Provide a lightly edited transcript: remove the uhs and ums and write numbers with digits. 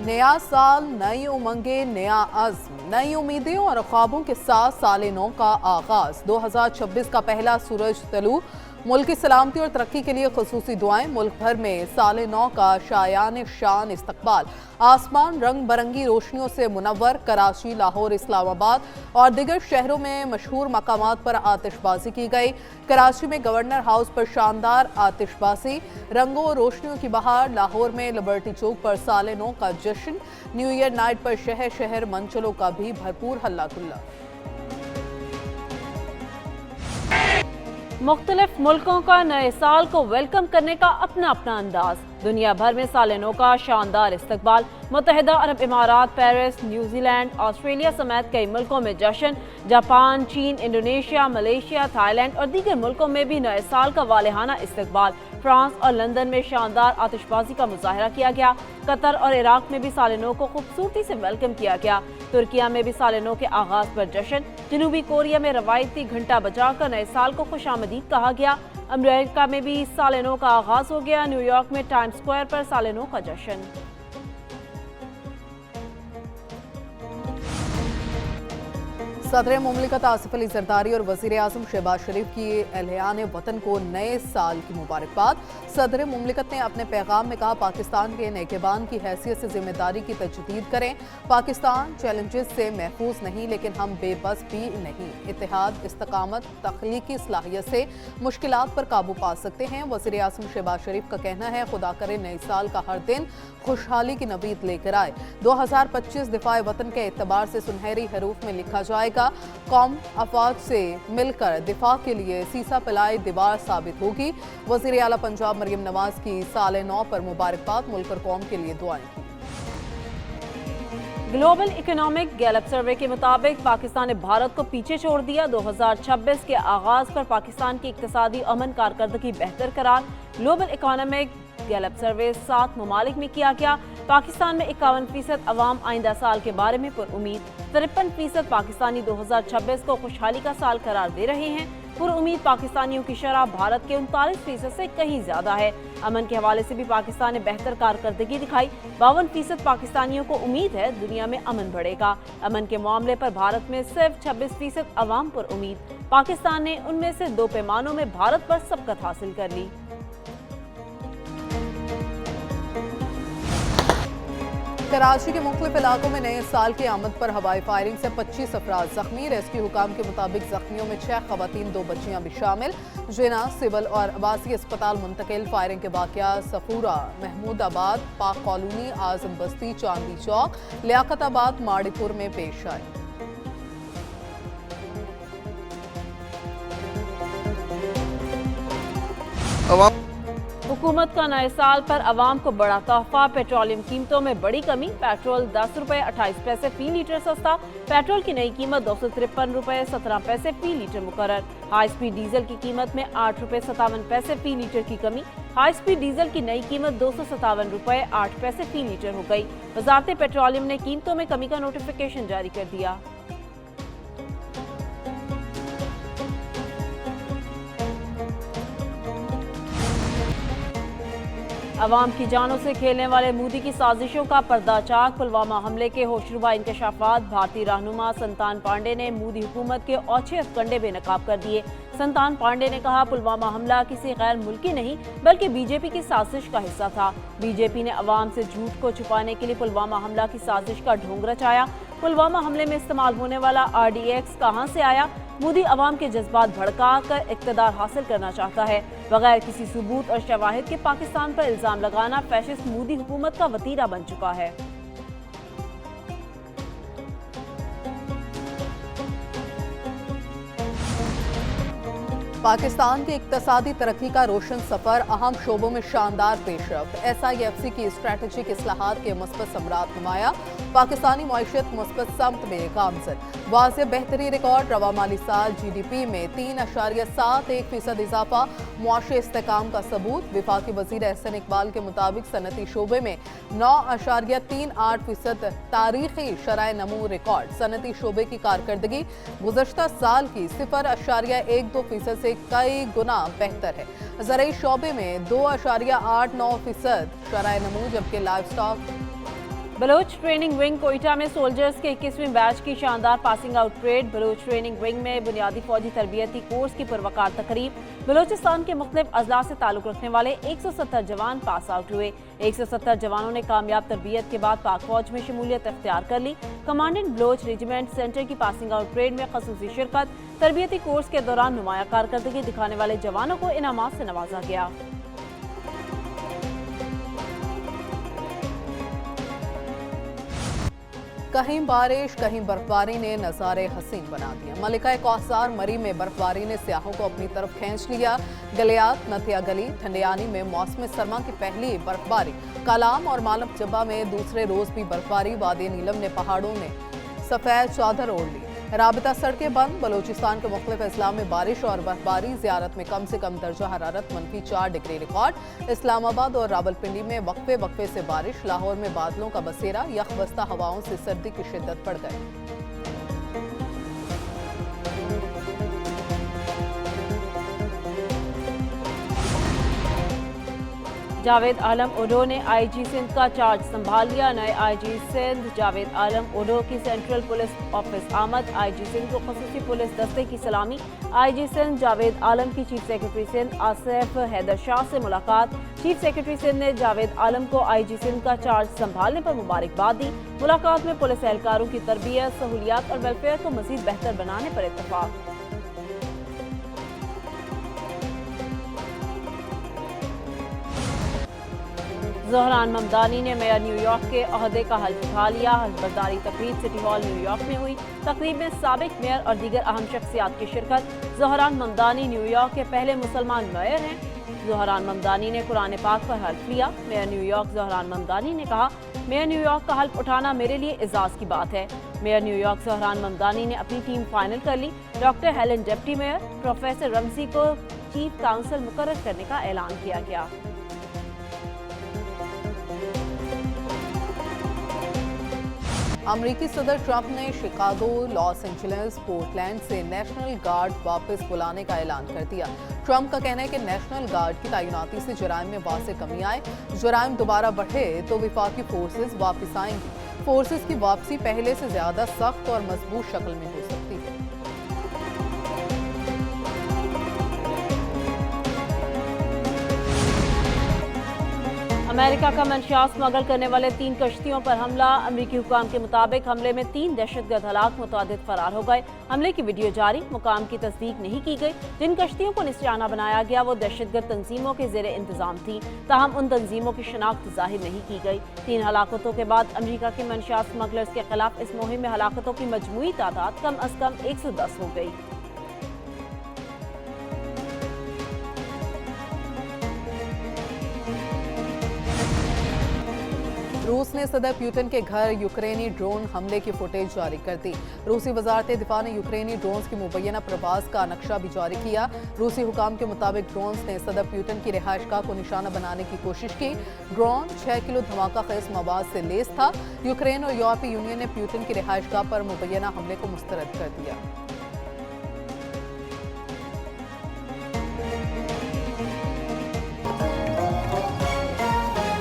नया साल, नई उमंगें, नया अज़्म, नई उम्मीदें और ख्वाबों के साथ साल नौ का आगाज। 2026 का पहला सूरज तलू, मुल्क की सलामती और तरक्की के लिए खुसूसी दुआएं। मुल्क भर में साल नौ का शायान शान इस्तकबाल। आसमान रंग बरंगी रोशनियों से मुनव्वर। कराची, लाहौर, इस्लामाबाद और दिगर शहरों में मशहूर मकामात पर आतिशबाजी की गई। कराची में गवर्नर हाउस पर शानदार आतिशबाजी, रंगों और रोशनियों की बहार। लाहौर में लिबर्टी चौक पर साल नौ का जश्न। न्यू ईयर नाइट पर शहर शहर मंचलों का भी भरपूर हल्ला गुल्ला। मुख्तलिफ मुल्कों का नए साल को वेलकम करने का अपना अपना अंदाज। दुनिया भर में साल नौ का शानदार इस्तकबाल। मुत्तहिदा अरब इमारात, पेरिस, न्यूजीलैंड, ऑस्ट्रेलिया समेत कई मुल्कों में जश्न। जापान, चीन, इंडोनेशिया, मलेशिया, थाईलैंड और दीगर मुल्कों में भी नए साल का वालेहाना इस्तकबाल। फ्रांस और लंदन में शानदार आतिशबाजी का मुजाहरा किया गया। कतर और इराक में भी साल नौ को खूबसूरती से वेलकम किया गया। तुर्किया में भी साल नौ के आगाज पर जश्न। जनूबी कोरिया में रवायती घंटा बजाकर नए साल को खुशामदीद कहा गया। अमेरिका में भी साल नौ का आगाज हो गया। न्यूयॉर्क में टाइम्स स्क्वायर पर साल नौ का जश्न। सदर मुमलिकत आसिफ अली जरदारी और वज़ीर आज़म शहबाज शरीफ की एलान वतन को नए साल की मुबारकबाद। सदर मुमलिकत ने अपने पैगाम में कहा, पाकिस्तान के नेकेबान की हैसियत से जिम्मेदारी की तजदीद करें। पाकिस्तान चैलेंजेस से महफूज नहीं, लेकिन हम बेबस भी नहीं। इत्तेहाद, इस्तकामत, तख्लीकी सलाहियत से मुश्किलात पर काबू पा सकते हैं। वज़ीर आज़म शहबाज शरीफ का कहना है, खुदा करे नए साल का हर दिन खुशहाली की नवीद लेकर आए। 2025 दिफाए वतन के एतबार से सुनहरी हरूफ में लिखा जाएगा। कौम अफवाज से मिलकर दिफा के लिए सीसा पिलाए दीवार साबित होगी। वज़ीर आला पंजाब मरियम नवाज की साल नौ पर मुबारकबाद। मुल्क और कौम के लिए दुआएं की। ग्लोबल इकोनॉमिक गैलप सर्वे के मुताबिक पाकिस्तान ने भारत को पीछे छोड़ दिया। 2026 के आगाज पर पाकिस्तान की इक्तिसादी अमन कारकर्दगी बेहतर करार। ग्लोबल इकोनॉमिक गैलप सर्वे 7 ममालिक में किया गया। पाकिस्तान में 51% अवाम आइंदा साल के बारे में पुरुमीद। 53% पाकिस्तानी 2026 को खुशहाली का साल करार दे रहे हैं। पुरुमीद पाकिस्तानियों की शरह भारत के 39% से कहीं ज्यादा है। अमन के हवाले से भी पाकिस्तान ने बेहतर कारकर्दगी दिखाई। 52% पाकिस्तानियों को उम्मीद है दुनिया में अमन बढ़ेगा। अमन के मामले पर भारत में सिर्फ 26% अवाम पर उम्मीद। पाकिस्तान ने उनमें से 2 पैमानों में भारत पर सबकत हासिल कर ली। कराची के मुख्तलिफ इलाकों में नए साल की आमद पर हवाई फायरिंग से 25 अफराद जख्मी। रेस्क्यू हुकाम के मुताबिक जख्मियों में 6 खवातीन, 2 बच्चियां भी शामिल। जिना, सिविल और आवासी अस्पताल मुंतकिल। फायरिंग के वाक़यात सफूरा, महमूदाबाद, पाक कॉलोनी, आजम बस्ती, चांदी चौक, लियाकताबाद, माड़ीपुर में पेश आए। हुकूमत का नए साल पर अवाम को बड़ा तोहफा। पेट्रोलियम कीमतों में बड़ी कमी। पेट्रोल 10 रुपये 28 पैसे फी लीटर सस्ता। पेट्रोल की नई कीमत 253 रुपये 17 पैसे फी लीटर मुकर्रर। हाई स्पीड डीजल की कीमत में 8 रुपये 57 पैसे फी लीटर की कमी। हाई स्पीड डीजल की नई कीमत 257 रुपये 8 पैसे फी लीटर हो गई। वजारत पेट्रोलियम ने कीमतों में कमी का नोटिफिकेशन जारी कर दिया। अवाम की जानों से खेलने वाले मोदी की साजिशों का पर्दाचाक। पुलवामा हमले के होशरुबा इंकशाफात। भारतीय रहनुमा संतान पांडे ने मोदी हुकूमत के औछे हथकंडे बेनकाब कर दिए। संतान पांडे ने कहा, पुलवामा हमला किसी गैर मुल्की नहीं बल्कि बीजेपी की साजिश का हिस्सा था। बीजेपी ने अवाम से झूठ को छुपाने के लिए पुलवामा हमला की साजिश का ढोंग रचाया। पुलवामा हमले में इस्तेमाल होने वाला RDX कहां से आया? मोदी अवाम के जज्बात भड़का कर इक़्तिदार हासिल करना चाहता है। बगैर किसी सबूत और शवाहिद के पाकिस्तान पर इल्जाम लगाना फैशिस्ट मोदी हुकूमत का वतीरा बन चुका है। पाकिस्तान की इक्तसादी तरक्की का रोशन सफर। अहम शोबों में शानदार पेशरफ्त। SIFC की स्ट्रेटेजिक इस्लाहात के मुस्बत समरात नुमाया। पाकिस्तानी मईशत मुस्बत समत में गामजन। वाज़ेह बेहतरी रिकॉर्ड। रवा माली साल GDP में 3.71% इजाफा मुआशी इस्तेकाम का सबूत। विफाकी वज़ीर एहसन इकबाल के मुताबिक सनती शोबे में 9.38% तारीखी शरह नमू रिकॉर्ड। सनती शोबे की कारकर्दगी गुज़श्ता साल की 0.12% से कई गुना बेहतर है। ज़राई शोबे में 2.89% शरह नमू, जबकि live stock Baloch training wing Quetta में सोल्जर्स के 21वें बैच की शानदार passing out parade. Baloch training wing में बुनियादी फौजी तरबियती कोर्स की पुरवकार तकरीब। बलोचिस्तान के मुख्तलिफ अजला से ताल्लुक रखने वाले 170 जवान पास आउट हुए। 170 जवानों ने कामयाब तरबियत के बाद पाक फौज में शमूलियत इख्तियार कर ली। कमांडेंट बलोच रेजिमेंट सेंटर की पासिंग आउट परेड में खसूसी शिरकत। तरबियती कोर्स के दौरान नुमाया कारकर्दगी दिखाने वाले जवानों को इनामात से नवाजा गया। कहीं बारिश कहीं बर्फबारी ने नज़ारे हसीन बना दिया। मलिका कौसार मरी में बर्फबारी ने सियाहों को अपनी तरफ खींच लिया। गलियात, नथिया गली, ठंडियानी में मौसम सरमा की पहली बर्फबारी। कलाम और मालम जब्बा में दूसरे रोज भी बर्फबारी। वादी नीलम ने पहाड़ों में सफेद चादर ओढ़ ली। राबिता सड़कें बंद। बलोचिस्तान के मुख्तलिफ अजला में बारिश और बर्फबारी। ज़ियारत में कम से कम दर्जा हरारत -4 डिग्री रिकॉर्ड। इस्लामाबाद और रावलपिंडी में वक्फे वक्फे से बारिश। लाहौर में बादलों का बसेरा। यख बस्ता हवाओं से सर्दी की शिद्दत बढ़ गई। जावेद आलम ओडो ने आईजी सिंध का चार्ज संभाल लिया। नए आईजी सिंध जावेद आलम ओडो की सेंट्रल पुलिस ऑफिस आमद। आईजी सिंध को खसूसी पुलिस दस्ते की सलामी। आईजी सिंध जावेद आलम की चीफ सेक्रेटरी सिंध आसिफ हैदर शाह से मुलाकात। चीफ सेक्रेटरी सिंध ने जावेद आलम को आईजी सिंध का चार्ज संभालने पर मुबारकबाद दी। मुलाकात में पुलिस एहलकारों की तरबियत, सहूलियात और वेलफेयर को मजीद बेहतर बनाने पर इत्तफाक। ज़ोहरान ममदानी ने मेयर न्यूयॉर्क के ओहदे का हल्फ उठा लिया। हल्फबरदारी तकरीब सिटी हॉल न्यूयॉर्क में हुई। तकरीब में साबिक मेयर और दीगर अहम शख्सियात की शिरकत। ज़ोहरान ममदानी न्यूयॉर्क के पहले मुसलमान मेयर हैं। ज़ोहरान ममदानी ने कुरान पाक पर हल्फ लिया। मेयर न्यूयॉर्क ज़ोहरान ममदानी ने कहा, मेयर न्यूयॉर्क का हल्फ उठाना मेरे लिए एजाज़ की बात है। मेयर न्यूयॉर्क ज़ोहरान ममदानी ने अपनी टीम फाइनल कर ली। Doctor Helen deputy mayor professor Ramsey को चीफ काउंसिल मुकर्रर करने का ऐलान किया गया। अमरीकी सदर ट्रंप ने शिकागो, लॉस एंजलिस, पोर्टलैंड से नेशनल गार्ड वापस बुलाने का ऐलान कर दिया। ट्रंप का कहना है कि नेशनल गार्ड की तैनाती से जराइम में वाज़ेह कमी आए। जराइम दोबारा बढ़े तो विफाकी फोर्सेस वापस आएंगी। फोर्सेस की वापसी पहले से ज्यादा सख्त और मजबूत शक्ल में हो सकती है। अमेरिका का मंशियात स्मगल करने वाले 3 कश्तियों पर हमला। अमरीकी हुकाम के मुताबिक हमले में 3 दहशतगर्द हलाक, मुतअद्दिद फरार हो गए। हमले की वीडियो जारी, मुकाम की तस्दीक नहीं की गई। जिन कश्तियों को निशाना बनाया गया वो दहशतगर्द तंजीमों के ज़ेरे इंतजाम थी, ताहम उन तंजीमों की शनाख्त जाहिर नहीं की गई। 3 हलाकतों के बाद अमरीका के मंशियात स्मगलर्स के खिलाफ इस मुहिम में हलाकतों की मजमूई तादाद कम अज कम 110 हो गई। रूस ने सदर प्यूटन के घर यूक्रेनी ड्रोन हमले की फुटेज जारी कर दी। रूसी वजारत दिफा ने यूक्रेनी ड्रोन्स की मुबैना प्रवास का नक्शा भी जारी किया। रूसी हुकाम के मुताबिक ड्रोन्स ने सदर प्यूटन की रिहाइशगाह को निशाना बनाने की कोशिश की। ड्रोन 6 किलो धमाका खेज मवाद से लेस था। यूक्रेन और यूरोपीय यूनियन ने प्यूटन की रिहाइशगाह पर मुबैना हमले को मुस्तरद कर दिया।